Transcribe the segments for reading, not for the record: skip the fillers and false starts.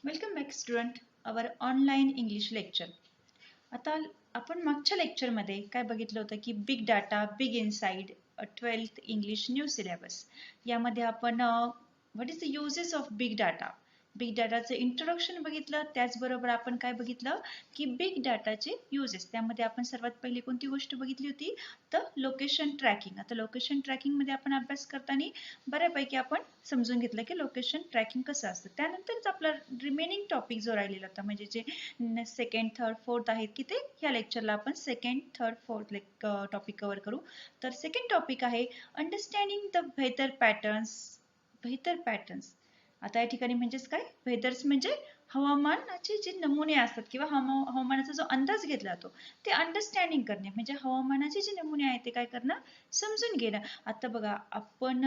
Welcome back student our online English lecture. आता आपण मागच्या लेक्चरमध्ये काय बघितलं होतं की big data big inside 12th English new syllabus यामध्ये आपण what is the uses of big डाटाचं इंट्रोडक्शन बघितलं. त्याचबरोबर आपण काय बघितलं की बिग डाटाचे युजेस, त्यामध्ये आपण सर्वात पहिली कोणती गोष्ट बघितली होती तर लोकेशन ट्रॅकिंग. आता लोकेशन ट्रॅकिंगमध्ये आपण अभ्यास करताना बऱ्यापैकी आपण समजून घेतलं की लोकेशन ट्रॅकिंग कसं असतं. त्यानंतरच आपला रिमेनिंग टॉपिक जो राहिलेला होता म्हणजे जे सेकंड थर्ड फोर्थ आहेत की ते ह्या लेक्चरला आपण second third fourth topic cover करू. तर सेकंड टॉपिक आहे अंडरस्टँडिंग द वेदर पॅटर्न्स. आता या ठिकाणी म्हणजेच काय, वेदर्स म्हणजे हवामानाचे जे नमुने असतात किंवा हवामानाचा जो अंदाज घेतला जातो ते अंडरस्टँडिंग करणे, म्हणजे हवामानाचे जे नमुने आहेत ते काय करणं, समजून घेणं. आता बघा आपण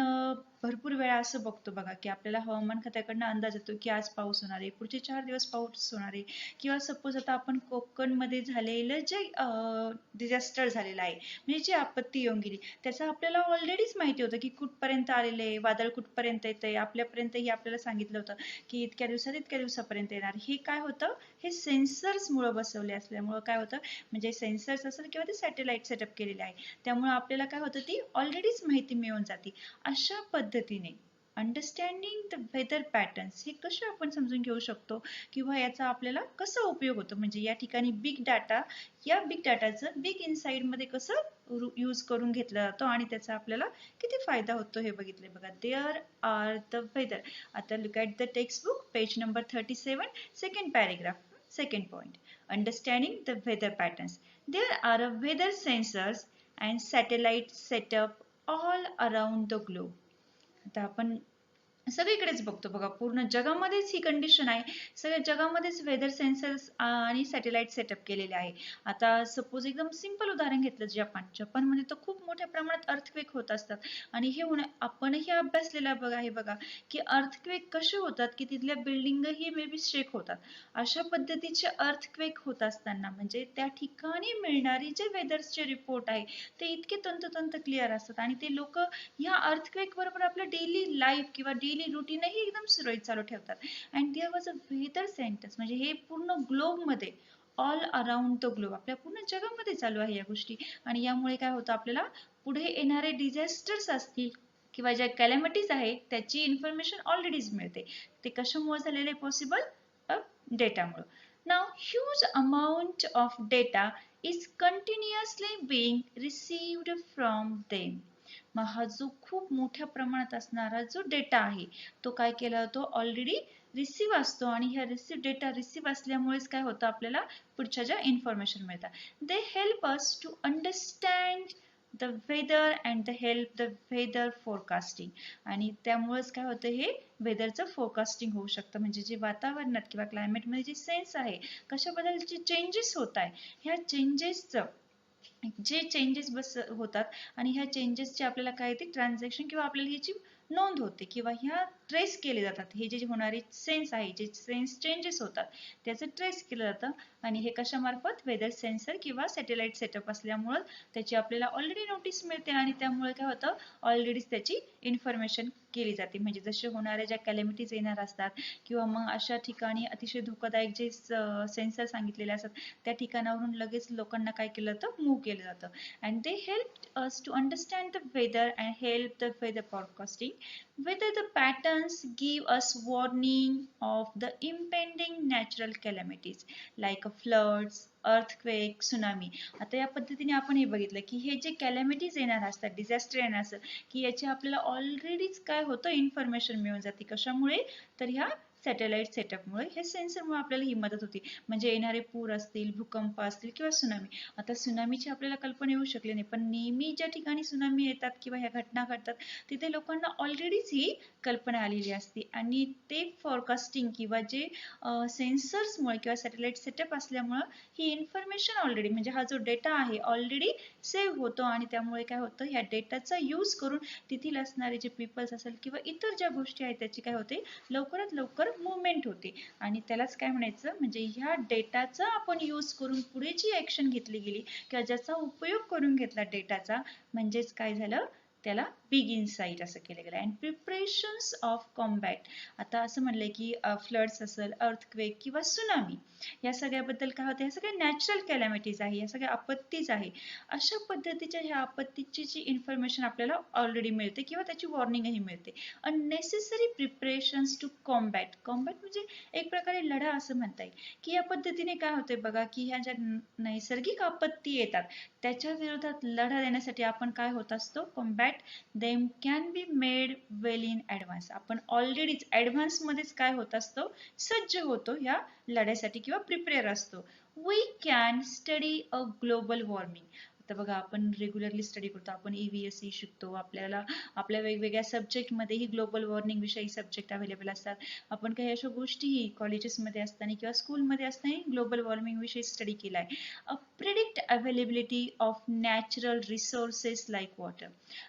भरपूर वेळा असं बघतो बघा की आपल्याला हवामान खात्याकडनं अंदाज येतो की आज पाऊस होणार आहे, पुढचे 4 दिवस पाऊस होणार आहे. किंवा सपोज आता आपण कोकणमध्ये झालेलं जे डिझास्टर झालेलं आहे म्हणजे जी आपत्ती येऊन गेली त्याचं आपल्याला ऑलरेडीच माहिती होतं की कुठपर्यंत आलेलं आहे, वादळ कुठपर्यंत येतंय, आपल्यापर्यंतही आपल्याला सांगितलं होतं की इतक्या दिवसात इतक्या दिवसापर्यंत येणार. हे काय होतं, हे सेन्सर्समुळे बसवले असल्यामुळं काय होतं, म्हणजे सेन्सर्स असेल किंवा ते सॅटेलाइट सेटअप केलेले आहे त्यामुळे आपल्याला काय होतं ती ऑलरेडीच माहिती मिळून जाते. अशा पद्धतीने अंडरस्टँडिंग द वेदर पॅटर्न्स हे कसे आपण समजून घेऊ शकतो किंवा याचा आपल्याला कसा उपयोग होतो, म्हणजे या ठिकाणी बिग डाटाचं बिग इनसाइड मध्ये कसं यूज करून घेतला जातो आणि त्याचा आपल्याला किती फायदा होतो हे बघितले बघा. There are the weather. आता look at the text book page number 37 second paragraph. Second point, understanding the weather patterns. There are weather sensors and satellites set up all around the globe. आता आपण सगळीकडेच बघतो बघा, पूर्ण जगामध्येच ही condition आहे. सगळ्या जगामध्येच weather sensors आणि सॅटेलाइट सेटअप केलेले आहे. आता सपोज एकदम सिंपल उदाहरण घेतलं जपानमध्ये तर खूप मोठ्या प्रमाणात अर्थक्वेक होत असतात आणि हे आपणही अभ्यासलेलं बघा हे बघा की अर्थक्वेक कसे होतात की तिथल्या बिल्डिंगही मे बी शेक होतात. अशा पद्धतीचे अर्थक्वेक होत असताना म्हणजे त्या ठिकाणी मिळणारी जे वेदर्सचे रिपोर्ट आहे ते इतके तंतोतंत क्लिअर असतात आणि ते लोक ह्या अर्थक्वेक बरोबर आपलं डेली लाईफ किंवा डेली रुटीनही एकदम सुरळीत चालू ठेवतात. And there was a weather centres, म्हणजे हे पूर्ण ग्लोबमध्ये ऑल अराउंड द ग्लोब आपल्या पूर्ण जगामध्ये चालू आहे या गोष्टी. आणि यामुळे काय होतं, आपल्याला पुढे येणारे डिझास्टर्स असतील किंवा ज्या कॅलॅमिटीज आहेत त्याची इन्फॉर्मेशन ऑलरेडीच मिळते. ते कशामुळे झालेले पॉसिबल, डेटामुळे. नाव huge amount of data is continuously being received from them. मग हा जो खूप मोठ्या प्रमाणात असणारा जो डेटा आहे तो काय केला जातो, ऑलरेडी रिसीव्ह असतो आणि ह्या डेटा रिसीव्ह असल्यामुळेच काय होतं, आपल्याला पुढच्या ज्या इन्फॉर्मेशन मिळतात they help us to understand the weather and the help the weather forecasting. आणि त्यामुळेच काय होतं, हे वेदरचं फोरकास्टिंग होऊ शकतं. म्हणजे जे वातावरणात किंवा क्लायमेटमध्ये जे सेन्स आहे, कशाबद्दलचे चेंजेस होत आहे, ह्या चेंजेसचं जे चेंजेस होतात आणि ह्या चेंजेसचे आपल्याला काय ते ट्रान्झॅक्शन किंवा आपल्याला ह्याची नोंद होते किंवा ह्या ट्रेस केले जातात. हे जे होणारे सेन्स आहे, जे सेन्स चेंजेस होतात त्याचं ट्रेस केलं जातं आणि हे कशामार्फत, वेदर सेन्सर किंवा सॅटेलाइट सेटअप असल्यामुळं त्याची आपल्याला ऑलरेडी नोटीस मिळते आणि त्यामुळे काय होतं, ऑलरेडीच त्याची इन्फॉर्मेशन केली जाते. म्हणजे जसे होणाऱ्या ज्या कॅलॅमिटीज येणार असतात किंवा मग अशा ठिकाणी अतिशय धोकादायक जे सेन्सर सांगितलेले असतात त्या ठिकाणावरून लगेच लोकांना काय केलं जातं, मूव्ह केलं जातं. And they help us to understand the weather and help the weather forecasting. Whether the patterns give us warning of the impending natural calamities like floods, earthquake, tsunami. आता या पद्धतीने आपण हे बघितलं की हे जे कॅलॅमिटीज येणार असतात, डिझास्टर येणार असतात की याची आपल्याला ऑलरेडीच काय होतं, इन्फॉर्मेशन मिळून जाते. कशामुळे तर ह्या सॅटेलाइट सेटअपमुळे, हे सेन्सरमुळे आपल्याला ही मदत होती. म्हणजे येणारे पूर असतील, भूकंप असतील किंवा सुनामी. आता सुनामीची आपल्याला कल्पना येऊ शकली नाही, पण नेहमी ज्या ठिकाणी सुनामी येतात किंवा ह्या घटना घडतात तिथे लोकांना ऑलरेडीच ही कल्पना आलेली असते आणि ते फॉरकास्टिंग किंवा जे सेन्सर्समुळे किंवा सॅटेलाइट सेटअप असल्यामुळं ही इन्फॉर्मेशन ऑलरेडी, म्हणजे हा जो डेटा आहे ऑलरेडी सेव्ह होतो आणि त्यामुळे काय होतं, ह्या डेटाचा यूज करून तेथील असणारे जे पीपल्स असेल किंवा इतर ज्या गोष्टी आहेत त्याची काय होते, लवकरात लवकर मुवमेंट होते. आणि त्यालाच काय म्हणायचं, म्हणजे ह्या डेटाचा आपण यूज करून पुढे जी ऍक्शन घेतली गेली किंवा ज्याचा उपयोग करून घेतला डेटाचा, म्हणजेच काय झालं, त्याला बिग इनसाइट असं केलं गेलं. अँड प्रिपरेशन्स ऑफ कॉम्बॅट, आता असं म्हणलंय की फ्लड्स असेल, अर्थक्वेक किंवा सुनामी, या सगळ्याबद्दल काय होतं, या सगळ्या नॅचरल कॅलॅमिटीज आहे, या सगळ्या आपत्तीच आहे. अशा पद्धतीच्या ह्या आपत्तीची जी इन्फॉर्मेशन आपल्याला ऑलरेडी मिळते किंवा त्याची वॉर्निंगही मिळते. Unnecessary preparations to combat, combat म्हणजे एक प्रकारे लढा असं म्हणता येईल, की या पद्धतीने काय होते बघा, की ह्या ज्या नैसर्गिक आपत्ती येतात त्याच्या विरोधात लढा देण्यासाठी आपण काय होत असतो, combat them can be made well in advance. आपण ऑलरेडीच ॲडव्हान्स मध्येच काय होत असतो, सज्ज होतो ह्या लढ्यासाठी किंवा प्रिपेअर असतो. We can study a global warming. आता बघा, आपण रेग्युलरली स्टडी करतो, आपण EVSE शिकतो, आपल्याला आपल्या वेगवेगळ्या सब्जेक्टमध्येही ग्लोबल वॉर्मिंग विषयी सब्जेक्ट अवेलेबल असतात. आपण काही अशा गोष्टीही कॉलेजेसमध्ये असताना किंवा स्कूलमध्ये असताना ग्लोबल वॉर्मिंग विषयी स्टडी केला आहे. Predict availability of natural resources like water.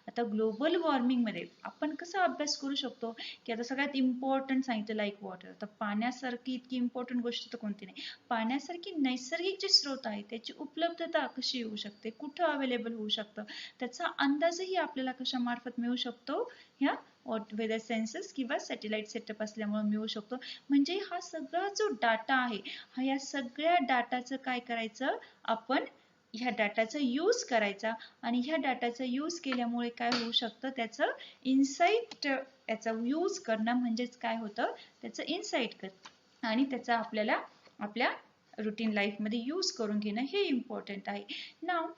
आता ग्लोबल वॉर्मिंगमध्ये आपण कसा अभ्यास करू शकतो, की आता सगळ्यात इम्पॉर्टंट सांगितलं लाईक वॉटर. तर पाण्यासारखी इतकी इम्पॉर्टंट गोष्ट तर कोणती नाही. पाण्यासारखी नैसर्गिक जे स्रोत आहे त्याची उपलब्धता कशी येऊ शकते, कुठं अवेलेबल होऊ शकतं, त्याचा अंदाजही आपल्याला कशामार्फत मिळू शकतो, ह्या वेदर सेन्सस किंवा सॅटेलाइट सेटअप असल्यामुळे मिळू शकतो. म्हणजे हा सगळा जो डाटा आहे, हा या सगळ्या डाटाचं काय करायचं, आपण ह्या डाटाचा यूज करायचा आणि ह्या डाटाचा यूज केल्यामुळे काय होऊ शकतं, त्याचं इन्साइट, याचा यूज करणं म्हणजेच काय होतं, त्याचं इन्साइट कर आणि त्याचा आपल्याला आपल्या रुटीन लाईफमध्ये यूज करून घेणं हे इम्पॉर्टंट आहे. नाव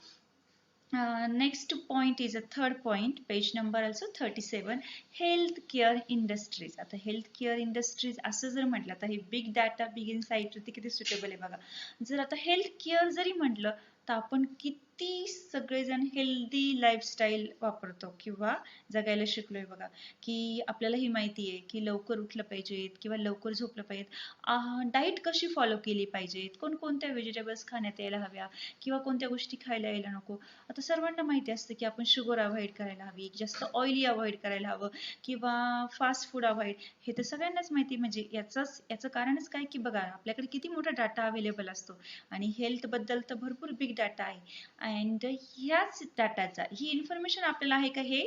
next point is a third point, page number also 37, health care industries. आता हेल्थ केअर इंडस्ट्रीज असं जर म्हटलं तर हे बिग डाटा बिग इनसाइट वरती किती सुटेबल आहे बघा. जर आता हेल्थ केअर जरी म्हटलं तर आपण किती सगळेजण हेल्दी लाईफस्टाईल वापरतो किंवा जगायला शिकलोय बघा, की आपल्याला ही माहिती आहे की लवकर उठलं पाहिजेत किंवा लवकर झोपलं पाहिजेत, डाईट कशी फॉलो केली पाहिजेत, कोणकोणत्या व्हेजिटेबल्स खाण्यात यायला हव्या किंवा कोणत्या गोष्टी खायला यायला नको. आता सर्वांना माहिती असतं की आपण शुगर अवॉइड करायला हवी, जास्त ऑइली अवॉइड करायला हवं किंवा फास्ट फूड अवॉइड, हे तर सगळ्यांनाच माहिती. म्हणजे याचं कारणच काय, की बघा आपल्याकडे किती मोठा डाटा अवेलेबल असतो आणि हेल्थ बद्दल तर भरपूर बिग डाटा आहे. अँड ह्याच डाटाचा, ही इन्फॉर्मेशन आपल्याला आहे का हे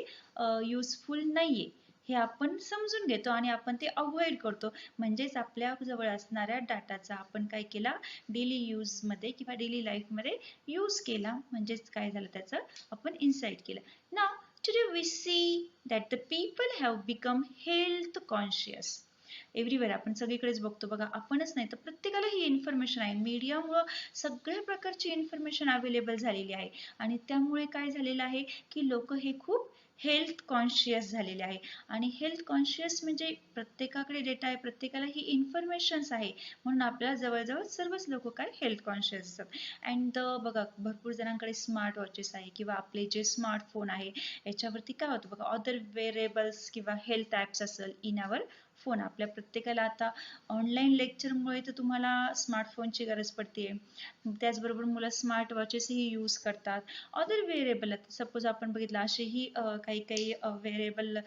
युजफुल नाहीये हे आपण समजून घेतो आणि आपण ते अवॉइड करतो. म्हणजेच आपल्या जवळ असणाऱ्या डाटाचा आपण काय केला, डेली यूजमध्ये किंवा डेली लाईफमध्ये यूज केला, म्हणजेच काय झालं, त्याचं आपण इन्साइट केलं. Now today we see that the people have become health conscious. Everywhere आपण सगळीकडेच बघतो बघा, आपणच नाही तर प्रत्येकाला ही इन्फॉर्मेशन आहे. मीडियामुळं सगळ्या प्रकारची इन्फॉर्मेशन अवेलेबल झालेली आहे आणि त्यामुळे काय झालेलं आहे, की लोक हे खूप हेल्थ कॉन्शियस झालेले आहे. आणि हेल्थ कॉन्शियस म्हणजे प्रत्येकाकडे डेटा आहे, प्रत्येकाला ही इन्फॉर्मेशन्स आहे, म्हणून आपल्याला जवळजवळ सर्वच लोक काय हेल्थ कॉन्शियस असतात. अँड बघा भरपूर जणांकडे स्मार्ट वॉचेस आहे किंवा आपले जे स्मार्टफोन आहे याच्यावरती काय होतं बघा, अदर वेअरेबल्स किंवा हेल्थ ॲप्स असेल इन आवर फोन. आपल्या प्रत्येकाला आता ऑनलाईन लेक्चरमुळे तर तुम्हाला स्मार्टफोनची गरज पडते. त्याचबरोबर मुलं स्मार्ट वॉचेसही यूज करतात. अदर वेअरेबल, सपोज आपण बघितलं असेही काही काही वेअरेबल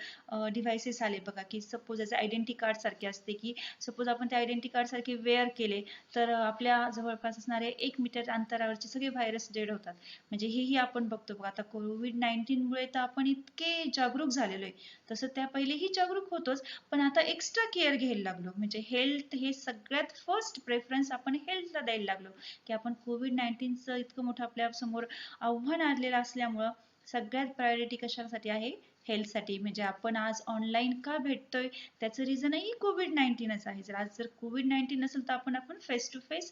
डिव्हाइसेस आले बघा, की सपोज याचं आयडेंटिटी कार्ड सारखे असते, की सपोज आपण ते आयडेंटिटी कार्ड सारखे वेअर केले तर आपल्या जवळपास असणारे 1 मीटर अंतरावरचे सगळे व्हायरस डेड होतात. म्हणजे हेही आपण बघतो बघा. आता कोविड-19 मुळे तर आपण इतके जागरूक झालेलो आहे, तसं त्या पहिलेही जागरूक होतोच, पण आता एक्स्ट्रा केअर घ्यायला लागलो. म्हणजे हेल्थ हे सगळ्यात फर्स्ट प्रेफरन्स आपण हेल्थला द्यायला लागलो, की आपण कोविड-19चं इतकं मोठं आपल्या समोर आव्हान आलेलं असल्यामुळं सगळ्यात प्रायोरिटी कशासाठी आहे, हेल्थसाठी. म्हणजे आपण आज ऑनलाईन का भेटतोय त्याचं रिझनही कोविड-19च आहे. जर कोविड-19 नसेल तर आपण फेस टू फेस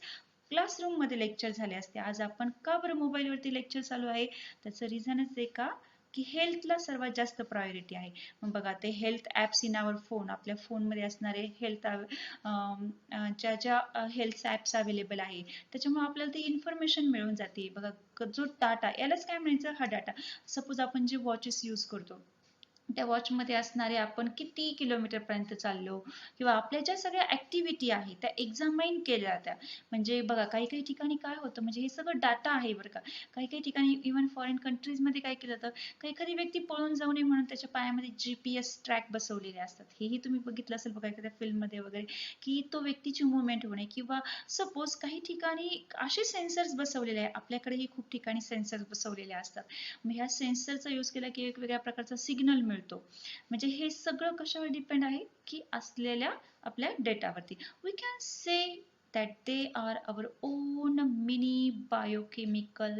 क्लासरूम मध्ये लेक्चर झाले असते. आज आपण का बरं मोबाईलवरती लेक्चर चालू आहे, त्याचं रिझनच आहे का, की हेल्थला सर्वात जास्त प्रायोरिटी आहे. मग बघा ते health apps in our phone, आपल्या फोनमध्ये असणारे हेल्थ ज्या हेल्थ ॲप्स अवेलेबल आहे त्याच्यामुळे आपल्याला ती इन्फॉर्मेशन मिळून जाते. बघा जो डाटा, यालाच काय म्हणायचं, हा डाटा. सपोज आपण जे वॉचेस यूज करतो त्या वॉचमध्ये असणारे आपण किती किलोमीटर पर्यंत चाललो किंवा आपल्या ज्या सगळ्या ऍक्टिव्हिटी आहेत त्या एक्झामाइन केल्या जात्या. म्हणजे बघा काही काही ठिकाणी काय होतं, म्हणजे हे सगळं डाटा आहे बरं का. काही काही ठिकाणी इव्हन फॉरेन कंट्रीजमध्ये काय केलं जातं, काही एखादी व्यक्ती पळून जाऊ नये म्हणून त्याच्या पायामध्ये GPS ट्रॅक बसवलेले असतात. हेही तुम्ही बघितलं असेल बघा एखाद्या फिल्ममध्ये वगैरे, की तो व्यक्तीची मुवमेंट होणे. किंवा सपोज काही ठिकाणी असे सेन्सर्स बसवलेले आहे, आपल्याकडेही खूप ठिकाणी सेन्सर्स बसवलेले असतात. मग ह्या सेन्सरचा यूज केला की एक वेगळ्या प्रकारचा सिग्नल मिळतो. म्हणजे हे सगळं कशावर डिपेंड आहे की असलेल्या आपल्या डेटावरती. We can say that they are our own mini biomedical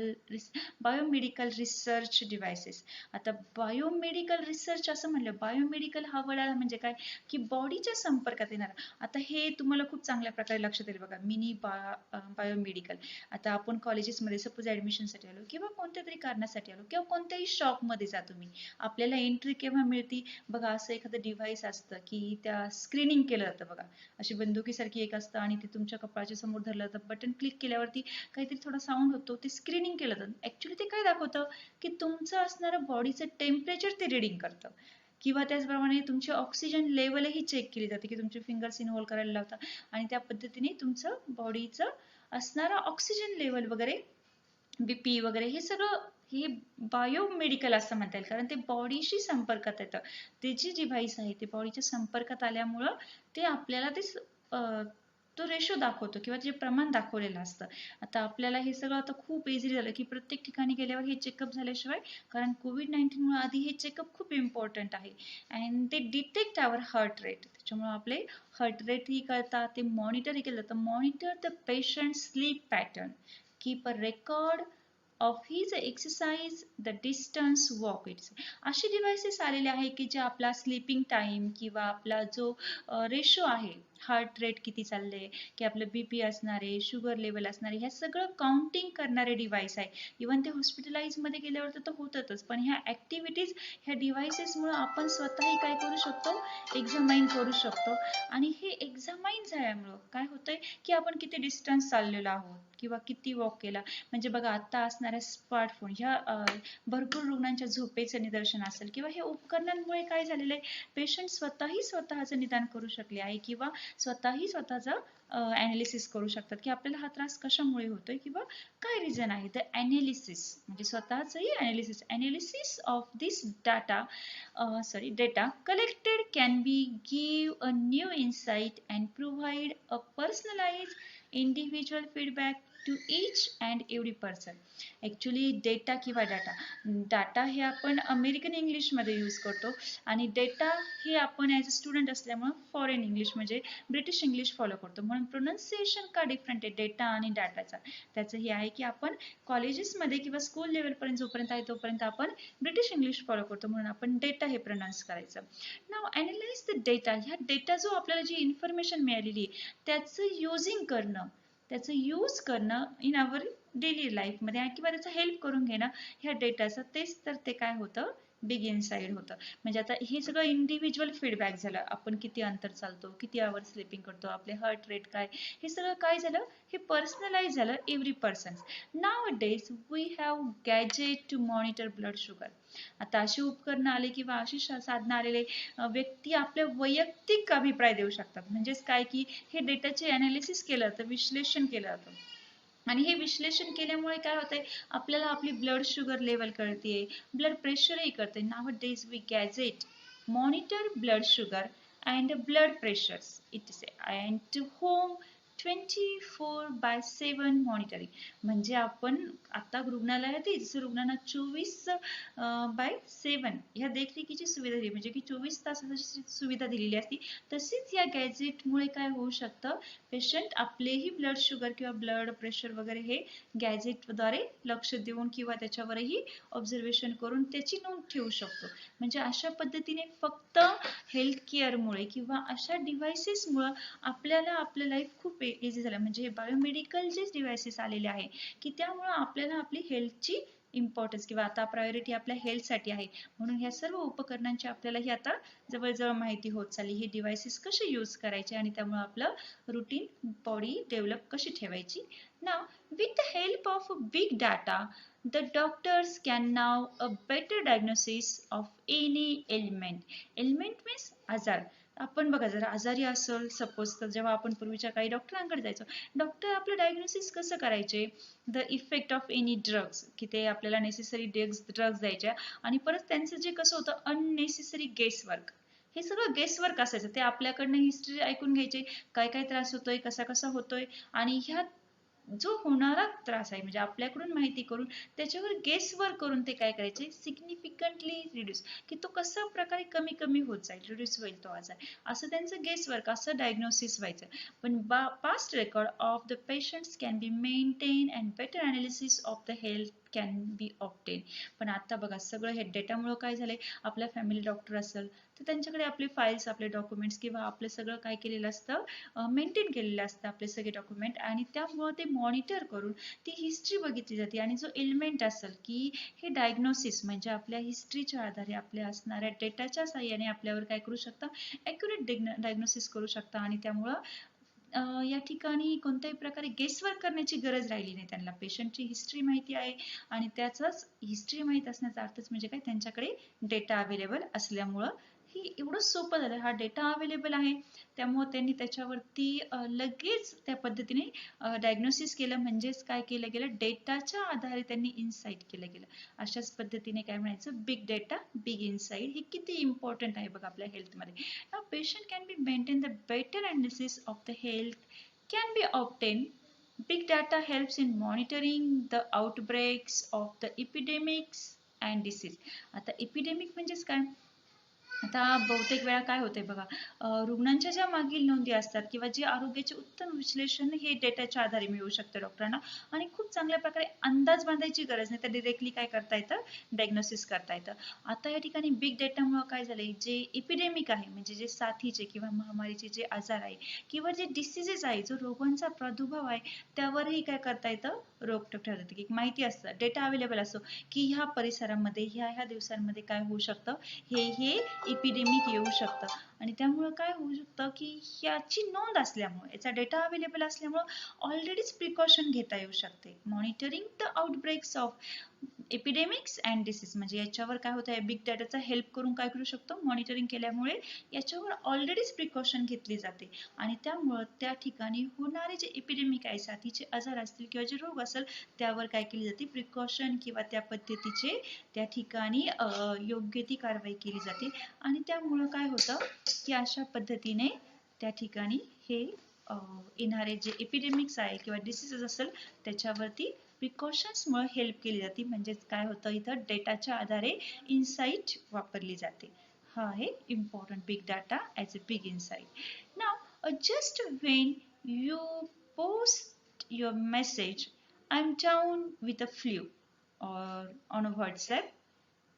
research devices. आता बायोमेडिकल रिसर्च असं म्हणलं, बायोमेडिकल हा वडाला म्हणजे काय की बॉडीच्या संपर्कात येणार. आता हे तुम्हाला खूप चांगल्या प्रकारे लक्षात येईल बघा, मिनी बायोमेडिकल. आता आपण कॉलेजेसमध्ये सपोज ऍडमिशनसाठी आलो किंवा कोणत्या तरी कारणासाठी आलो किंवा कोणत्याही शॉपमध्ये जा तुम्ही, आपल्याला एंट्री केव्हा मिळते बघा, असं एखादं डिव्हाइस असतं की त्या स्क्रीनिंग केलं जातं बघा, अशी बंदुकीसारखी एक असतं आणि ते तुमच्या कपाळाच्या समोर धरलं जातं. बटन क्लिक केल्यावरती काहीतरी थोडा साऊंड होतो, ते स्क्रीनिंग केलं जातं. ऍक्च्युली ते काय दाखवतं की तुमचं असणारं बॉडीचं टेम्परेचर ते रिडिंग करतं. किंवा त्याचप्रमाणे तुमची ऑक्सिजन लेवलही चेक केली जाते की तुमचे फिंगर्स इनहोल करायला लावतात आणि त्या पद्धतीने तुमचं बॉडीचं असणारा ऑक्सिजन लेवल वगैरे, BP वगैरे हे सगळं हे बायोमेडिकल असं म्हणता येईल, कारण ते बॉडीशी संपर्कात येतं. ते जे डिव्हाइस आहे ते बॉडीच्या संपर्कात आल्यामुळं ते आपल्याला ते तो रेशो दाखवतो किंवा जे प्रमाण दाखवलेलं असतं. आता आपल्याला हे सगळं आता खूप इझिली झालं की प्रत्येक ठिकाणी गेल्यावर हे चेकअप झाल्याशिवाय, कारण COVID-19 मुळे आधी हे चेकअप खूप इम्पॉर्टंट आहे. अँड ते डिटेक्ट आवर हार्ट रेट, त्याच्यामुळे आपले हार्ट रेटही कळतात, ते मॉनिटरही केलं जातं. Monitor the patient sleep pattern, keep a record of his exercise, the distance walk. It's असे डिव्हाइसेस आलेले आहे की जे आपला स्लीपिंग टाइम किंवा आपला जो रेशो आहे, हार्ट रेट किती चाललंय, की आपलं BP असणारे, शुगर लेवल असणारे, ह्या सगळं काउंटिंग करणारे डिव्हाइस आहे. इव्हन ते हॉस्पिटलाइज मध्ये गेल्यावर तर होतातच, पण ह्या ऍक्टिव्हिटीज ह्या डिव्हाइसेसमुळे आपण स्वतःही काय करू शकतो, एक्झामाइन करू शकतो. आणि हे एक्झामाइन झाल्यामुळं काय होतंय की आपण किती डिस्टन्स चाललेलो आहोत किंवा किती वॉक केला. म्हणजे बघा आता असणाऱ्या स्मार्टफोन ह्या भरपूर रुग्णांच्या झोपेचं निदर्शन असेल किंवा हे उपकरणांमुळे काय झालेलं आहे, पेशंट स्वतःही स्वतःचं निदान करू शकले आहे किंवा स्वतःही स्वतःचा अनालिसिस करू शकतात की आपल्याला हा त्रास कशामुळे होतोय किंवा काय रिझन आहे. द अनालिसिस म्हणजे स्वतःचंही analysis of this data collected can be give a new insight and provide a personalized individual feedback to each and every person. Actually data किंवा डाटा हे आपण अमेरिकन इंग्लिशमध्ये यूज करतो आणि डेटा हे आपण ॲज अ स्टुडंट असल्यामुळं foreign English म्हणजे ब्रिटिश इंग्लिश फॉलो करतो. म्हणून प्रोनाऊन्सिएशन का डिफरंट आहे डेटा आणि डाटाचा, त्याचं हे आहे की आपण कॉलेजेसमध्ये किंवा स्कूल लेवलपर्यंत जोपर्यंत आहे तोपर्यंत आपण ब्रिटिश इंग्लिश फॉलो करतो, म्हणून आपण डेटा हे प्रोनाऊन्स करायचं. नाव अनालाइज द डेटा, ह्या डेटा जो आपल्याला जी इन्फॉर्मेशन मिळालेली आहे त्याचं युजिंग करणं, त्याचं यूज करणं इन आवर डेली लाईफमध्ये किंवा त्याचा हेल्प करून घेणं ह्या डेटाचं, तेच तर ते काय होतं, बिग इनसाइड होतं. म्हणजे आता हे सगळं इंडिव्हिज्युअल फीडबॅक झालं, आपण किती अंतर चालतो, किती आवर स्लिपिंग करतो, आपले हार्ट रेट काय, हे सगळं काय झालं, हे पर्सनलाइज झालं every person. Nowadays we have gadget to monitor blood sugar. आता अशी उपकरणं आले किंवा अशी साधनं आलेले व्यक्ती आपले वैयक्तिक अभिप्राय देऊ शकतात. म्हणजेच काय की हे डेटाचे अनालिसिस केलं जातं, विश्लेषण केलं जातं आणि हे विश्लेषण केल्यामुळे काय होतंय, आपल्याला आपली ब्लड शुगर लेवल कळते, ब्लड प्रेशरही कळते. Nowadays we gadget monitor blood sugar and blood pressures it is and to home 24/7 monitoring. म्हणजे आपण आता रुग्णालयात जसं रुग्णांना 24/7 ह्या देखरेखीची सुविधा दिली, म्हणजे की 24 तासाची सुविधा दिलेली असती, तशीच या गॅजेटमुळे काय होऊ शकतं, पेशंट आपलेही ब्लड शुगर किंवा ब्लड प्रेशर वगैरे हे गॅजेटद्वारे लक्ष देऊन किंवा त्याच्यावरही ऑब्झर्वेशन करून त्याची नोंद ठेवू शकतो. म्हणजे अशा पद्धतीने फक्त हेल्थ केअरमुळे किंवा अशा डिव्हाइसेसमुळे आपल्याला आपलं लाईफ खूप इझी झालं. म्हणजे हे बायोमेडिकल जे डिव्हाइसेस आलेले आहे की त्यामुळे आपल्याला आपली हेल्थची इम्पॉर्टन्स किंवा आता प्रायोरिटी आपल्या हेल्थसाठी आहे, म्हणून ह्या सर्व उपकरणांची आपल्याला ही आता जवळजवळ माहिती होत चालली. ही डिव्हाइसेस कशी यूज करायचे आणि त्यामुळे आपलं रुटीन बॉडी डेव्हलप कशी ठेवायची. Now with the help of big data the doctors can now a better diagnosis of any ailment. Ailment means आजार. आपण बघा जर आजारी असेल सपोज, तर जेव्हा आपण पूर्वीच्या काही डॉक्टरांकडे जायचो, डॉक्टर आपलं डायग्नोसिस कसं करायचे, the effect of any drugs, की ते आपल्याला नेसेसरी ड्रग्स द्यायच्या आणि परत त्यांचं जे कसं होतं अननेसेसरी गेसवर्क, हे सगळं गेसवर्क असायचं. ते आपल्याकडनं हिस्ट्री ऐकून घ्यायचे, काय काय त्रास होतोय, कसा कसा होतोय, आणि ह्या जो होणारा त्रास आहे म्हणजे आपल्याकडून माहिती करून त्याच्यावर गेसवर्क करून ते काय करायचे, सिग्निफिकंटली रिड्यूस, की तो कसा प्रकारे कमी कमी होत जाईल, रिड्यूस होईल तो आजार, असं त्यांचं गेसवर्क, असं डायग्नोसिस व्हायचं. पण past record of the patients can be maintain and better analysis of the health can be obtain. पण आता बघा सगळं हे डेटामुळे काय झालंय, आपल्या फॅमिली डॉक्टर असेल तर त्यांच्याकडे आपले फाईल्स, आपले डॉक्युमेंट्स किंवा आपलं सगळं काय केलेलं असतं, मेंटेन केलेलं असतं आपले सगळे डॉक्युमेंट, आणि त्यामुळे ते मॉनिटर करून ती हिस्ट्री बघितली जाते. आणि जो एलिमेंट असेल की हे डायग्नोसिस म्हणजे आपल्या हिस्ट्रीच्या आधारे आपल्या असणाऱ्या डेटाच्या साहाय्याने आपल्यावर काय करू शकता, ॲक्युरेट डायग्नोसिस करू शकता. आणि त्यामुळं या ठिकाणी कोणत्याही प्रकारे गेसवर्क करण्याची गरज राहिली नाही. त्यांना पेशंटची हिस्ट्री माहिती आहे आणि त्याचाच हिस्ट्री माहीत असण्याचा अर्थच म्हणजे काय, त्यांच्याकडे डेटा अवेलेबल असल्यामुळं ही एवढं सोपं झालं. हा डेटा अवेलेबल आहे त्यामुळे त्यांनी त्याच्यावरती लगेच त्या पद्धतीने डायग्नोसिस केलं, म्हणजेच काय केलं गेलं, डेटाच्या आधारे त्यांनी इन्साइट केलं गेलं. अशाच पद्धतीने काय म्हणायचं, बिग डेटा बिग इन्साइट. हे किती इम्पॉर्टंट आहे बघा आपल्या हेल्थमध्ये. Now patient can be maintain the better analysis of the health can be obtain. Big data helps in monitoring the outbreaks of the epidemics and disease. आता epidemic म्हणजेच काय, आता बहुतेक वेळा काय होतंय बघा, रुग्णांच्या ज्या मागील नोंदी असतात किंवा जे आरोग्याचे उत्तम विश्लेषण हे डेटाच्या आधारे मिळू शकतं डॉक्टरांना, आणि खूप चांगल्या प्रकारे अंदाज बांधायची गरज नाही, तर डिरेक्टली काय करता येतं, डायग्नोसिस करता येतं. आता या ठिकाणी बिग डेटामुळे काय झालंय, जे इपिडेमिक आहे म्हणजे जे साथीचे किंवा महामारीचे जे आजार आहे किंवा जे डिसिजेस आहे, जो रोगांचा प्रादुर्भाव आहे, त्यावरही काय करता येतं, रोखठोक ठेवता येतं. की माहिती असतं, डेटा अवेलेबल असतो की ह्या परिसरामध्ये ह्या दिवसांमध्ये काय होऊ शकतं, हे इपिडेमिक येऊ शकतं. आणि त्यामुळे काय होऊ शकतं की याची नोंद असल्यामुळे, याचा डेटा अवेलेबल असल्यामुळे ऑलरेडीच प्रिकॉशन घेता येऊ शकते. Monitoring the outbreaks of epidemics and disease, म्हणजे याच्यावर काय होतं, बिग डाटाचा हेल्प करून काय करू शकतो, मॉनिटरिंग केल्यामुळे याच्यावर ऑलरेडीच प्रिकॉशन घेतली जाते. आणि त्यामुळं त्या ठिकाणी होणारे जे एपिडेमिक आहे, साथीचे आजार असतील किंवा जे रोग असेल, त्यावर काय केली जाते, प्रिकॉशन किंवा त्या पद्धतीचे त्या ठिकाणी योग्य ती कारवाई केली जाते. आणि त्यामुळं काय होतं की अशा पद्धतीने त्या ठिकाणी हे येणारे जे एपिडेमिक्स आहे किंवा डिसीजेस असेल त्याच्यावरती प्रिकॉशन्समुळे हेल्प केली जाते. म्हणजेच काय होतं, इथं डेटाच्या आधारे इन्साइट वापरली जाते. हा आहे important big data as a big insight. Now just when you post your message I am down with a flu or on a WhatsApp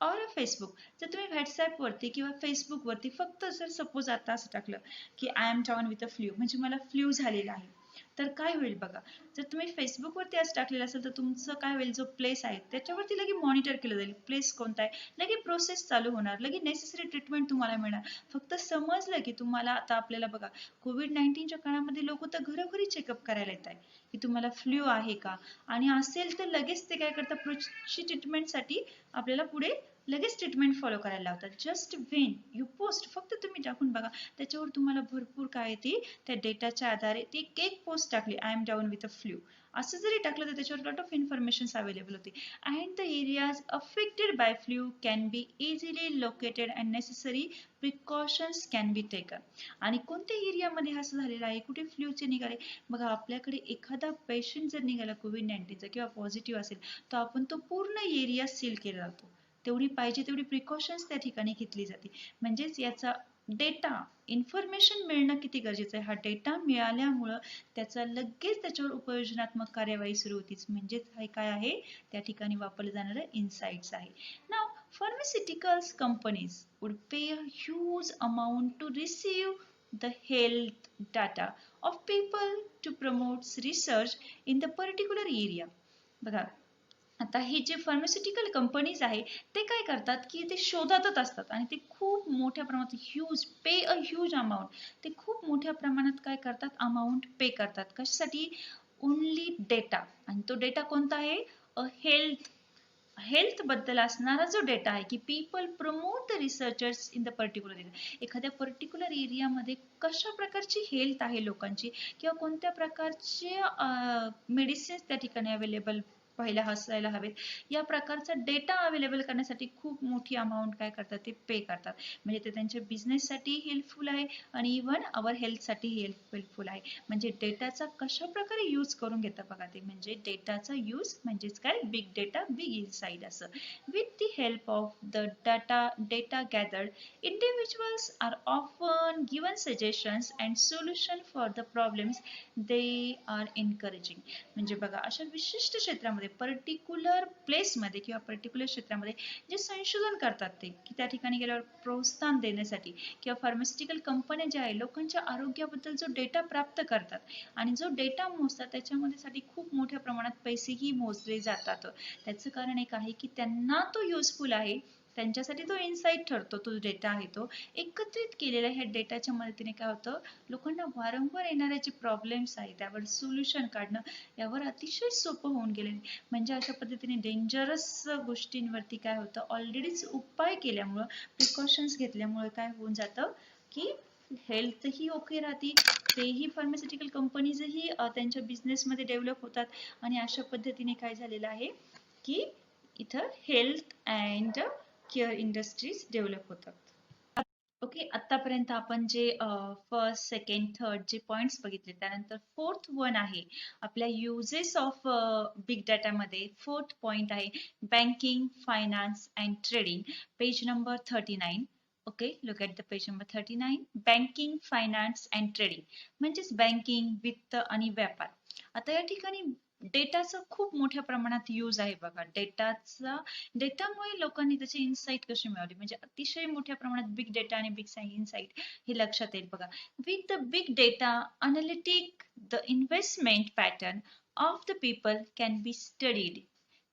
or Facebook, जर तुम्ही व्हॉट्सॲपवरती किंवा फेसबुकवरती फक्त जर सपोज आता असं टाकलं की I am down with a flu, म्हणजे मला फ्लू झालेला आहे, तर काय होईल बघा, जर तुम्ही फेसबुकवरती असं टाकलेलं असेल तर तुमचं काय होईल, जो प्लेस आहे त्याच्यावरती लगे मॉनिटर केलं जाईल, प्लेस कोणता आहे, लगे प्रोसेस चालू होणार, लगे नेसेसरी ट्रीटमेंट तुम्हाला मिळणार. फक्त समजलं की तुम्हाला, आता आपल्याला बघा कोविड-19च्या काळामध्ये लोक तर घरोघरी चेकअप करायला येत आहे की तुम्हाला फ्लू आहे का, आणि असेल तर लगेच ते काय करतात, पुढची ट्रीटमेंटसाठी आपल्याला पुढे लगेच ट्रीटमेंट फॉलो करायला लावतात. जस्ट व्हेन यू पोस्ट, फक्त तुम्ही टाकून बघा, त्याच्यावर तुम्हाला भरपूर काय येते, त्या डेटाच्या आधारे ती एक पोस्ट टाकली, I am down with a flu, असं जरी टाकलं तर त्याच्यावर लॉट ऑफ इन्फॉर्मेशन अवेलेबल होते. And the areas affected by flu can be easily located and necessary precautions can be taken. आणि कोणत्या एरियामध्ये असं झालेलं आहे, कुठे फ्लूचे निघाले बघा, आपल्याकडे एखादा पेशंट जर निघाला कोविड-19चा किंवा पॉझिटिव्ह असेल, तर आपण तो पूर्ण एरिया सील केला जातो. तेवढी पाहिजे तेवढी प्रिकॉशन्स त्या ठिकाणी घेतली जाते. म्हणजेच याचा डेटा इन्फॉर्मेशन मिळणं किती गरजेचं आहे. हा डेटा मिळाल्यामुळं त्याचा लगेच त्याच्यावर उपयोजनात्मक कार्यवाही सुरू होतीच, म्हणजेच हे काय आहे, त्या ठिकाणी वापरलं जाणारं इन्साइट्स आहे. नाव pharmaceuticals companies would pay a huge amount to receive the health data of people to promote research in the particular area. बघा आता हे जे फार्मास्युटिकल कंपनीज आहे ते काय करतात की ते शोधातच असतात आणि ते खूप मोठ्या प्रमाणात ह्यूज अमाऊंट ते खूप मोठ्या प्रमाणात काय करतात अमाऊंट पे करतात कशासाठी ओनली डेटा आणि तो डेटा कोणता आहे हेल्थ बद्दल असणारा जो डेटा आहे की people promote the researchers in the particular area एखाद्या पर्टिक्युलर एरियामध्ये कशा प्रकारची हेल्थ आहे लोकांची किंवा कोणत्या प्रकारचे मेडिसिन्स त्या ठिकाणी अवेलेबल पहिल्या असायला हवेत या प्रकारचा डेटा अवेलेबल करण्यासाठी खूप मोठी अमाऊंट काय करतात ते पे करतात म्हणजे ते त्यांच्या बिझनेससाठी हेल्पफुल आहे आणि इव्हन अवर हेल्थसाठी हेल्पफुल आहे म्हणजे डेटाचा कशा प्रकारे यूज करून घेतात बघा ते म्हणजे डेटाचा यूज म्हणजेच काय बिग डेटा बिग इनसाइड असं with the help of the data gathered individuals are often given suggestions and solution for the problems they are encouraging म्हणजे बघा अशा विशिष्ट क्षेत्रामध्ये पर्टिक्युलर प्लेसमध्ये किंवा पर्टिक्युलर क्षेत्रामध्ये जे संशोधन करतात ते की त्या ठिकाणी गेल्यावर प्रोत्साहन देण्यासाठी किंवा फार्मास्युटिकल कंपन्या ज्या आहे लोकांच्या आरोग्याबद्दल जो डेटा प्राप्त करतात आणि जो डेटा मोजतात त्याच्यामध्ये साठी खूप मोठ्या प्रमाणात पैसेही मोजले जातात त्याचं कारण एक आहे की त्यांना तो युजफुल आहे त्यांच्यासाठी तो इनसाइट ठरतो तो डेटा आहे तो एकत्रित केलेल्या ह्या डेटाच्या मदतीने काय होतं लोकांना वारंवार येणारे जे प्रॉब्लेम्स आहेत त्यावर सोल्युशन काढणं यावर अतिशय सोपं होऊन गेले म्हणजे अशा पद्धतीने डेंजरस गोष्टींवरती काय होतं ऑलरेडीच उपाय केल्यामुळं प्रिकॉशन्स घेतल्यामुळे काय होऊन जातं की हेल्थ ही ओके राहते तेही फार्मास्युटिकल कंपनीजही त्यांच्या बिझनेसमध्ये डेव्हलप होतात आणि अशा पद्धतीने काय झालेलं आहे की इथं health and care industries develop होतात ओके आतापर्यंत आपण जे फर्स्ट सेकंड थर्ड जे पॉइंट्स बघितले त्यानंतर फोर्थ वन आहे आपल्या युजेस ऑफ बिग डाटा मध्ये फोर्थ पॉइंट आहे banking finance and trading page number 39 okay look at the page number 39 banking finance and trading म्हणजेच बँकिंग वित्त आणि व्यापार आता या ठिकाणी डेटाचा खूप मोठ्या प्रमाणात यूज आहे बघा डेटामुळे लोकांनी त्याचे इन्साइट कसे मिळवले म्हणजे अतिशय मोठ्या प्रमाणात बिग डेटा आणि बिग इन्साइट हे लक्षात येईल बघा with the big data analytic the investment pattern of the people can be studied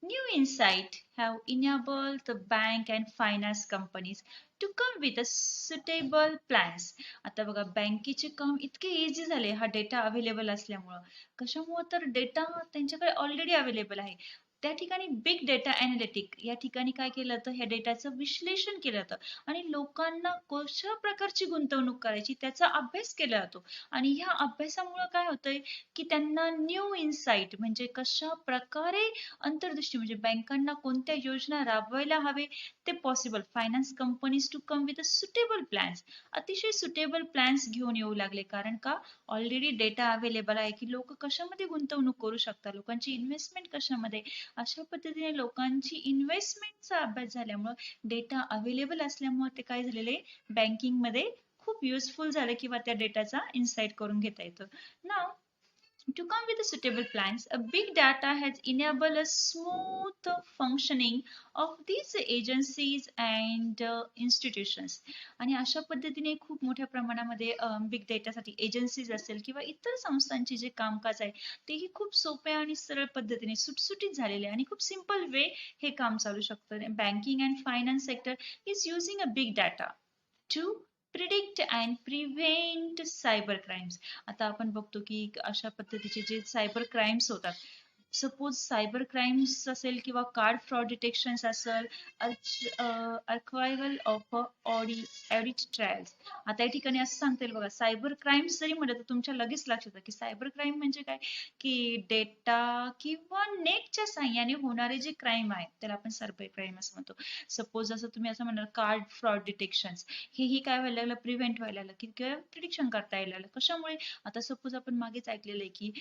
New insight have enabled the bank and finance companies to come with a suitable plans. आता बघा बँकेचे काम इतके easy झाले हा डेटा अवेलेबल असल्यामुळं कशामुळं तर डेटा त्यांच्याकडे ऑलरेडी अवेलेबल आहे त्या ठिकाणी बिग डेटा अनालिटिक या ठिकाणी काय केलं जातं ह्या डेटाचं विश्लेषण केलं जातं आणि लोकांना कशा प्रकारची गुंतवणूक करायची त्याचा अभ्यास केला जातो आणि ह्या अभ्यासामुळे काय होतंय की त्यांना न्यू इन्साइट म्हणजे कशा प्रकारे अंतर्दृष्टी म्हणजे बँकांना कोणत्या योजना राबवायला हवे ते possible finance companies to come with a suitable plans अतिशय सुटेबल प्लॅन्स घेऊन येऊ लागले कारण का ऑलरेडी डेटा अवेलेबल आहे की लोक कशामध्ये गुंतवणूक करू शकतात लोकांची इन्व्हेस्टमेंट कशामध्ये अशा पद्धतीने लोकांची इन्व्हेस्टमेंटचा अभ्यास झाल्यामुळे डेटा अवेलेबल असल्यामुळे ते काय झालेले बँकिंग मध्ये खूप युजफुल झालं किंवा त्या डेटाचा इन्साइट करून घेता येतं नाव to come with the suitable plans, a big data has enabled a smooth functioning of these agencies and institutions. आणि अशा पद्धतीने खूप मोठ्या प्रमाणामध्ये बिग डेटासाठी एजन्सीज असेल किंवा इतर संस्थांचे जे कामकाज आहे तेही खूप सोप्या आणि सरळ पद्धतीने सुटसुटीत झालेले आणि खूप सिंपल वे हे काम चालू शकतं banking and finance sector is using a big data to predict and prevent cyber crimes आता आपण बघतो की अशा पद्धतीचे जे सायबर क्राईम्स होतात सपोज सायबर क्राईम्स असेल किंवा कार्ड फ्रॉड डिटेक्शन असेल अर्कायवल ऑफ ऑडिट ट्रायल्स आता या ठिकाणी असं सांगता येईल बघा सायबर क्राईम्स जरी म्हटलं तर तुमच्या लगेच लक्षात येतं की सायबर क्राईम म्हणजे काय की डेटा किंवा नेटच्या साह्याने होणारे जे क्राईम आहेत त्याला आपण सायबर क्राईम असं म्हणतो सपोज असं तुम्ही असं म्हणाल कार्ड फ्रॉड डिटेक्शन हेही काय व्हायला लागलं प्रिव्हेंट व्हायला लागलं की प्रिडिक्शन करता यायला लागलं कशामुळे आता सपोज आपण मागेच ऐकलेलं आहे की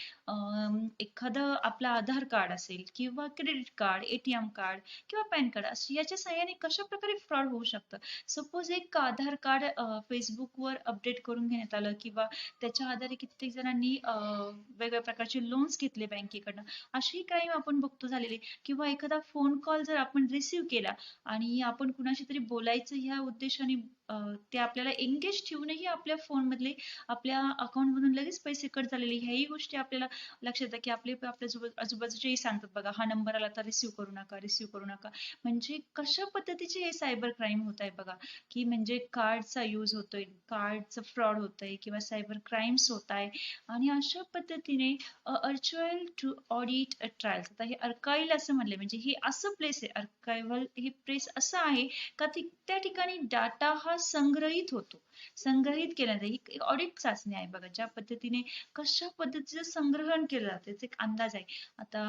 एखादं आपलं आधार कार्ड असेल किंवा क्रेडिट कार्ड एटीएम कार्ड किंवा पॅन कार्ड याच्या साह्याने कशा प्रकारे फ्रॉड होऊ शकतं सपोज एक आधार कार्ड फेसबुकवर अपडेट करून घेण्यात आलं किंवा त्याच्या आधारे कित्येक जणांनी वेगवेगळ्या प्रकारचे लोन्स घेतले बँकेकडनं अशी क्राईम आपण बघतो झालेली किंवा एखादा फोन कॉल जर आपण रिसीव्ह केला आणि आपण कुणाशी तरी बोलायचं ह्या उद्देशाने ते आपल्याला एंगेज ठेवूनही आपल्या फोन मधले आपल्या अकाउंट मधून लगेच पैसे कट झालेले ह्याही गोष्टी आपल्याला लक्षात येतात की आपल्या आजूबाजूचेही सांगतात बघा हा नंबर आला तर रिसिव्ह करू नका म्हणजे कशा पद्धतीचे हे सायबर क्राईम होत आहे बघा की म्हणजे कार्डचा यूज होतोय कार्डचं फ्रॉड होतंय किंवा सायबर क्राईम्स होत आहे आणि अशा पद्धतीने अर्च्युअल टू ऑडिट ट्रायल्स आता हे अर्काईल असं म्हणले म्हणजे हे असं प्लेस आहे अर्कायवल हे प्लेस असं आहे का त्या ठिकाणी डाटा हा संग्रहित होतो संग्रहित केला जाते ही ऑडिट चाचणी आहे बघा ज्या पद्धतीने कशा पद्धतीचं संग्रहण केलं जातं त्याचा एक अंदाज आहे आता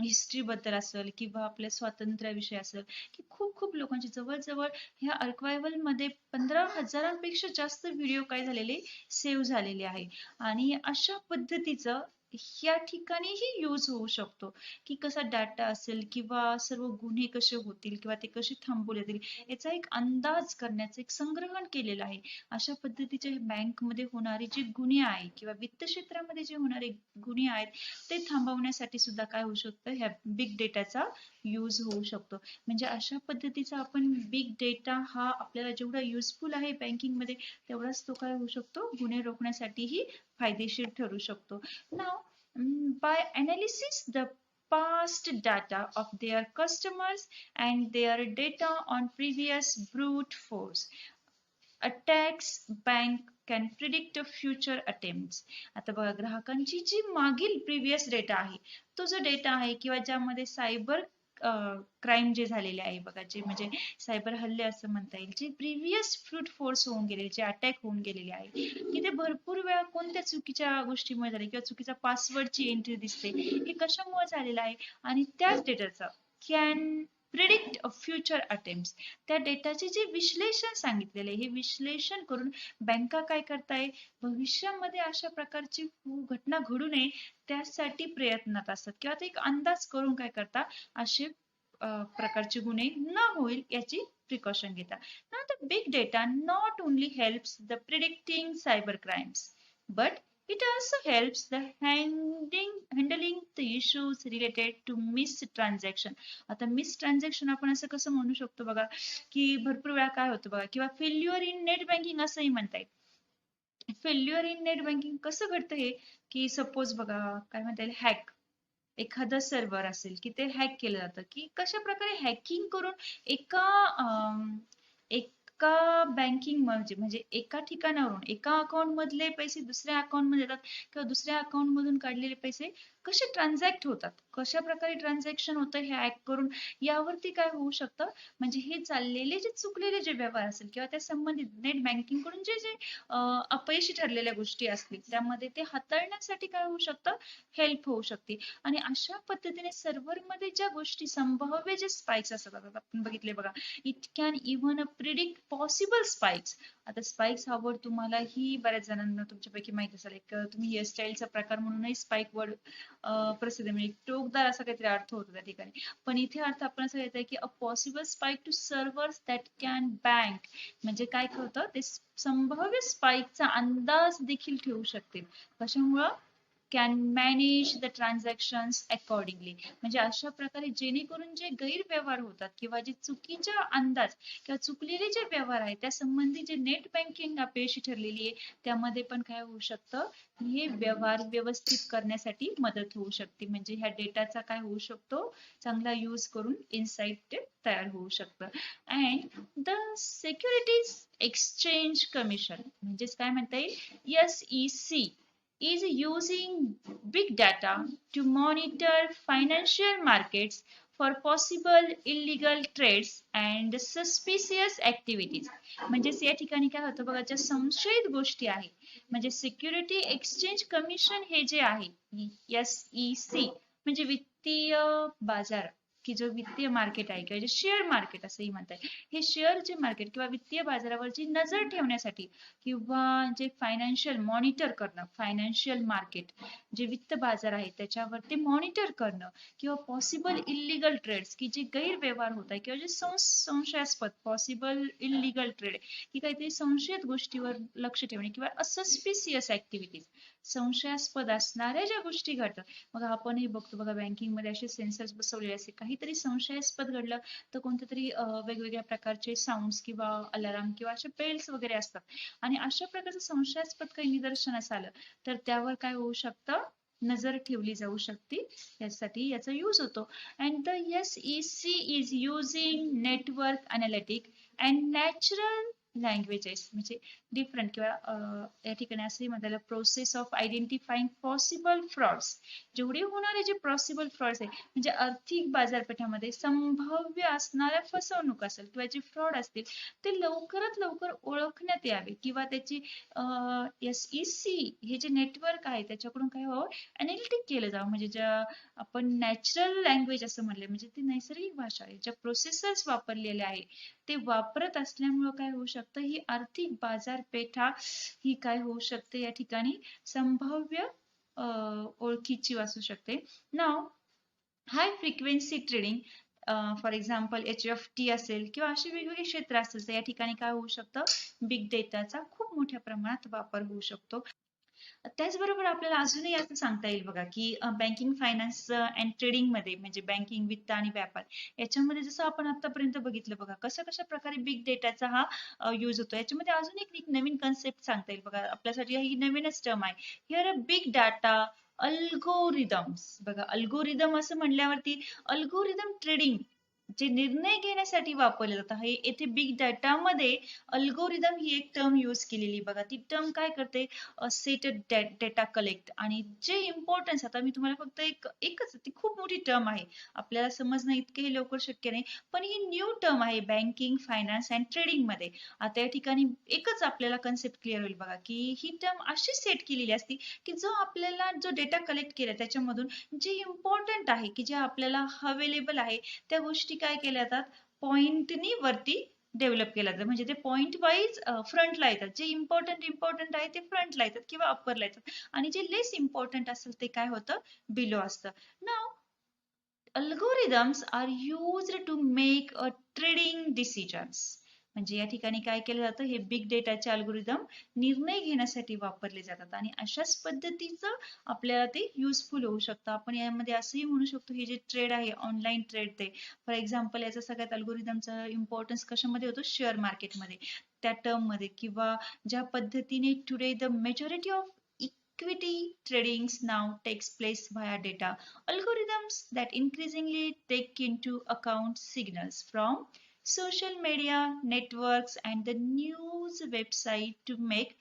हिस्ट्री बद्दल असेल किंवा आपल्या स्वातंत्र्याविषयी असेल की खूप खूप लोकांचे जवळजवळ ह्या अर्कायवल मध्ये 15,000पेक्षा जास्त व्हिडिओ काय झालेले सेव्ह झालेले आहे आणि अशा पद्धतीचं या ठिकाणीही यूज होऊ शकतो की कसा डाटा असेल किंवा सर्व गुन्हे कसे होतील किंवा ते कसे थांबवले जातील याचा एक अंदाज करण्याचं एक संग्रहण केलेलं आहे अशा पद्धतीचे बँकमध्ये होणारे जे गुन्हे आहेत किंवा वित्त क्षेत्रामध्ये जे होणारे गुन्हे आहेत ते थांबवण्यासाठी सुद्धा काय होऊ शकतं ह्या बिग डेटाचा यूज होऊ शकतो म्हणजे अशा पद्धतीचा आपण बिग डेटा हा आपल्याला जेवढा युजफुल आहे बँकिंगमध्ये तेवढाच तो काय होऊ शकतो गुन्हे रोखण्यासाठीही फायदेशीर ठरू शकतो नाव by analysis the past data of their customers and their data on previous brute force attacks bank can predict future attempts आता बघा ग्राहकांची जी मागील प्रिव्हियस डेटा आहे तो जो डेटा आहे किंवा ज्यामध्ये सायबर क्राईम जे झालेले आहे बघा जे म्हणजे सायबर हल्ले असं म्हणता येईल जे प्रिव्हियस ब्रूट फोर्स होऊन गेलेले जे अटॅक होऊन गेलेले आहे की ते भरपूर वेळा कोणत्या चुकीच्या गोष्टीमुळे झाले किंवा चुकीचा पासवर्डची एंट्री दिसते हे कशामुळे झालेलं आहे आणि त्याच डेटाचा कॅन प्रिडिक्ट फ्युचर अटेम्प्ट त्या डेटाचे जे विश्लेषण सांगितलेले हे विश्लेषण करून बँका काय करताय भविष्यामध्ये अशा प्रकारची घटना घडू नये त्यासाठी प्रयत्नात असतात किंवा ते एक अंदाज करून काय करता असे प्रकारचे गुन्हे न होईल याची प्रिकॉशन घेतात. Now the big data not only helps the predicting cyber crimes but it also helps the handling the issues related to mistransaction. आता मिसट्रान्झॅक्शन आपण असं कसं म्हणू शकतो बघा की भरपूर वेळा काय होतं बघा किंवा फेल्युअर इन नेट बँकिंग असंही म्हणता येईल फेल्युअर इन नेट बँकिंग कसं घडतं हे की सपोज बघा काय म्हणता येईल हॅक एखादं सर्व्हर असेल की ते हॅक केलं जातं की कशा प्रकारे हॅकिंग करून एका बँकिंग म्हणजे एका ठिकाणावरून एका अकाउंट मधले पैसे दुसऱ्या अकाउंट मध्ये येतात किंवा दुसऱ्या अकाउंट मधून काढलेले पैसे कसे ट्रान्झॅक्ट होतात कशा प्रकारे ट्रान्झॅक्शन होतं हे हॅक करून यावरती काय होऊ शकतं म्हणजे हे चाललेले जे चुकलेले जे व्यवहार असेल किंवा त्या संबंधित नेट बँकिंग कडून जे जे अपयशी ठरलेल्या गोष्टी असतील त्यामध्ये ते हाताळण्यासाठी काय होऊ शकतं हेल्प होऊ शकते आणि अशा पद्धतीने सर्व्हर मध्ये ज्या गोष्टी संभाव्य जे स्पाइक्स असतात आपण बघितले बघा it can even predict possible spikes आता स्पाइक्स हा वर्ड तुम्हाला ही बऱ्याच जणांना तुमच्यापैकी माहित असेल एक तुम्ही हेअरस्टाईलचा प्रकार म्हणूनही स्पाइक वर्ड प्रसिद्ध म्हणजे टोकदार असा काहीतरी अर्थ होतो त्या ठिकाणी पण इथे अर्थ आपण असं घेत आहे की a possible spike to servers that can bank म्हणजे काय होतं ते संभाव्य स्पाइकचा अंदाज देखील ठेवू शकते कशामुळं can manage the transactions accordingly म्हणजे अशा प्रकारे जेणेकरून जे गैरव्यवहार होतात किंवा जे चुकीचा अंदाज किंवा चुकलेले जे व्यवहार आहेत त्या संबंधी जे नेट बँकिंग अपयशी ठरलेली आहे त्यामध्ये पण काय होऊ शकतं हे व्यवहार व्यवस्थित करण्यासाठी मदत होऊ शकते म्हणजे ह्या डेटाचा काय होऊ शकतो चांगला यूज करून इनसाइट तयार होऊ शकतं and the securities exchange commission म्हणजेच काय म्हणता येईल SEC is using big data to monitor financial markets for possible illegal trades and suspicious activities. म्हणजेच या ठिकाणी काय होतं बघा ज्या संशयित गोष्टी आहेत म्हणजे सिक्युरिटी एक्सचेंज कमिशन हे जे आहे SEC म्हणजे वित्तीय बाजार की जो वित्तीय मार्केट आहे किंवा जे शेअर मार्केट असंही म्हणतात हे शेअर जे मार्केट किंवा वित्तीय बाजारावरची नजर ठेवण्यासाठी किंवा जे फायनान्शियल मॉनिटर करणं फायनान्शियल मार्केट जे वित्त बाजार आहे त्याच्यावरती मॉनिटर करणं किंवा पॉसिबल इलिगल ट्रेड्स की जे गैरव्यवहार होत आहे किंवा जे संशयास्पद पॉसिबल इलिगल ट्रेड की काहीतरी संशयित गोष्टीवर लक्ष ठेवणे किंवा असस्पिशियस ऍक्टिव्हिटीज संशयास्पद असणाऱ्या ज्या गोष्टी घडतात मग आपणही बघतो बघा बँकिंग मध्ये असे सेन्सर्स बसवलेले असते काही काहीतरी संशयास्पद घडलं तर कोणत्या तरी वेगवेगळ्या प्रकारचे साऊंड्स किंवा अलाराम किंवा असे बेल्स वगैरे असतात आणि अशा प्रकारचं संशयास्पद काही निदर्शनास आलं तर त्यावर काय होऊ शकतं, नजर ठेवली जाऊ शकते. यासाठी याचा यूज होतो. And the SEC is using network analytic and natural languages म्हणजे डिफरंट किंवा या ठिकाणी असे म्हणतात process of identifying possible frauds. जेवढे होणारे जे पॉसिबल फ्रॉड्स आहे म्हणजे आर्थिक बाजारपेठामध्ये संभाव्य असणाऱ्या फसवणूक असेल किंवा जे फ्रॉड असतील ते लवकरात लवकर ओळखण्यात यावे किंवा त्याची SEC हे जे नेटवर्क आहे त्याच्याकडून काय व्हावं, अनालिटिक केलं जावं. म्हणजे ज्या आपण नॅचरल लँग्वेज असं म्हणले म्हणजे ती नैसर्गिक भाषा आहे, ज्या प्रोसेसर्स वापरलेले आहे ते वापरत असल्यामुळं काय होऊ शकतं, ही आर्थिक बाजारपेठा ही काय होऊ शकते या ठिकाणी संभाव्य ओळखीची असू शकते. नाव high frequency trading for example HFT असेल किंवा असे वेगवेगळे क्षेत्र असेल तर या ठिकाणी काय होऊ शकतं, बिग डेटाचा खूप मोठ्या प्रमाणात वापर होऊ शकतो. त्याचबरोबर आपल्याला अजूनही असं सांगता येईल बघा की बँकिंग फायनान्स अँड ट्रेडिंग मध्ये म्हणजे बँकिंग वित्त आणि व्यापार याच्यामध्ये जसं आपण आतापर्यंत बघितलं बघा कशा कशा प्रकारे बिग डेटाचा हा यूज होतो. याच्यामध्ये अजून एक नवीन कन्सेप्ट सांगता येईल बघा आपल्यासाठी, ही नवीनच टर्म आहे. Here a big data algorithms. बघा अल्गोरिदम असं म्हणल्यावरती अल्गोरिदम ट्रेडिंग जे निर्णय घेण्यासाठी वापरले जातात हे येथे बिग डाटामध्ये अल्गोरिदम ही एक टर्म यूज केलेली बघा. ती टर्म काय करते, सेट डेटा कलेक्ट आणि जे इम्पॉर्टन्स, आता मी तुम्हाला फक्त एकच ती खूप मोठी टर्म आहे आपल्याला समजणं इतके हे लवकर शक्य नाही पण ही न्यू टर्म आहे बँकिंग फायनान्स अँड ट्रेडिंग मध्ये. आता या ठिकाणी एकच आपल्याला कन्सेप्ट क्लिअर होईल बघा की ही टर्म अशी सेट केलेली असती की जो आपल्याला जो डेटा कलेक्ट केला त्याच्यामधून जे इम्पॉर्टंट आहे की जे आपल्याला अवेलेबल आहे त्या गोष्टी काय केल्या जातात, पॉइंटनी वरती डेव्हलप केला जातं. म्हणजे ते पॉइंट वाईज फ्रंटला येतात. जे इम्पॉर्टंट आहे ते फ्रंटला येतात किंवा अप्परला येतात आणि जे लेस इम्पॉर्टंट असेल ते काय होतं, बिलो असतं. नाव algorithms are used to make a trading decisions. म्हणजे या ठिकाणी काय केलं जातं, हे बिग डेटाचे अल्गोरिदम निर्णय घेण्यासाठी वापरले जातात आणि अशाच पद्धतीचं आपल्याला ते युजफुल होऊ शकतं. आपण यामध्ये असंही म्हणू शकतो हे जे ट्रेड आहे ऑनलाईन ट्रेड ते फॉर एक्झाम्पल याचा सगळ्यात अल्गोरिदमचा इम्पॉर्टन्स कशामध्ये होतो, शेअर मार्केटमध्ये त्या टर्म मध्ये किंवा ज्या पद्धतीने today the majority of equity tradings now takes place via data algorithms that increasingly take into account signals from social media networks and the news website to make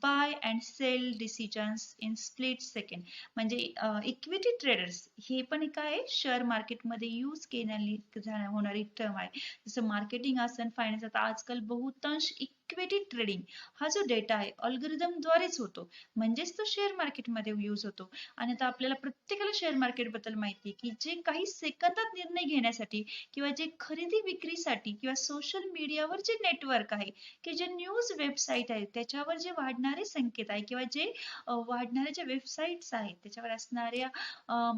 buy and sell decisions in split second. म्हणजे equity traders हे पण काय share मार्केटमध्ये use होणारी term आहे. जसं marketing असेल finance, आता आजकाल बहुतांश इक्विटी ट्रेडिंग हा जो डेटा आहे अल्गोरिदम द्वारेच होतो म्हणजेच तो शेअर मार्केटमध्ये यूज होतो. आणि आता आपल्याला प्रत्येकाला शेअर मार्केट बद्दल माहिती की जे काही सेकंदात निर्णय घेण्यासाठी किंवा जे खरेदी विक्रीसाठी किंवा सोशल मीडियावर जे नेटवर्क आहे की जे न्यूज वेबसाईट आहे त्याच्यावर जे वाढणारे संकेत आहे किंवा जे वाढणाऱ्या ज्या वेबसाईट्स आहेत त्याच्यावर असणाऱ्या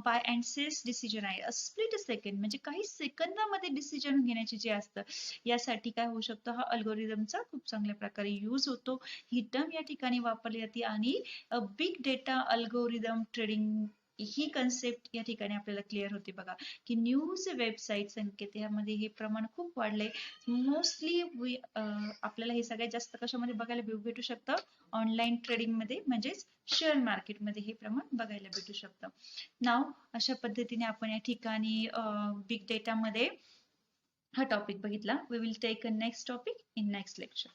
बाय अँड सेल्स डिसिजन आहे स्प्लिट सेकंड म्हणजे काही सेकंदामध्ये डिसिजन घेण्याचे जे असतं यासाठी काय होऊ शकतं, हा अल्गोरिदमचा खूप चांगल्या प्रकारे यूज होतो. ही टर्म या ठिकाणी वापरली जाते आणि बिग डेटा अल्गोरिदम ट्रेडिंग ही कन्सेप्ट या ठिकाणी आपल्याला क्लिअर होते बघा की न्यूज वेबसाईट संकेत यामध्ये हे प्रमाण खूप वाढलंय. मोस्टली आपल्याला हे सगळ्यात जास्त कशामध्ये बघायला भेटू शकतं, ऑनलाईन ट्रेडिंग मध्ये म्हणजेच शेअर मार्केटमध्ये हे प्रमाण बघायला भेटू शकतं. नाव अशा पद्धतीने आपण या ठिकाणी बिग डेटा मध्ये हा टॉपिक बघितला. We will take a next topic in next lecture.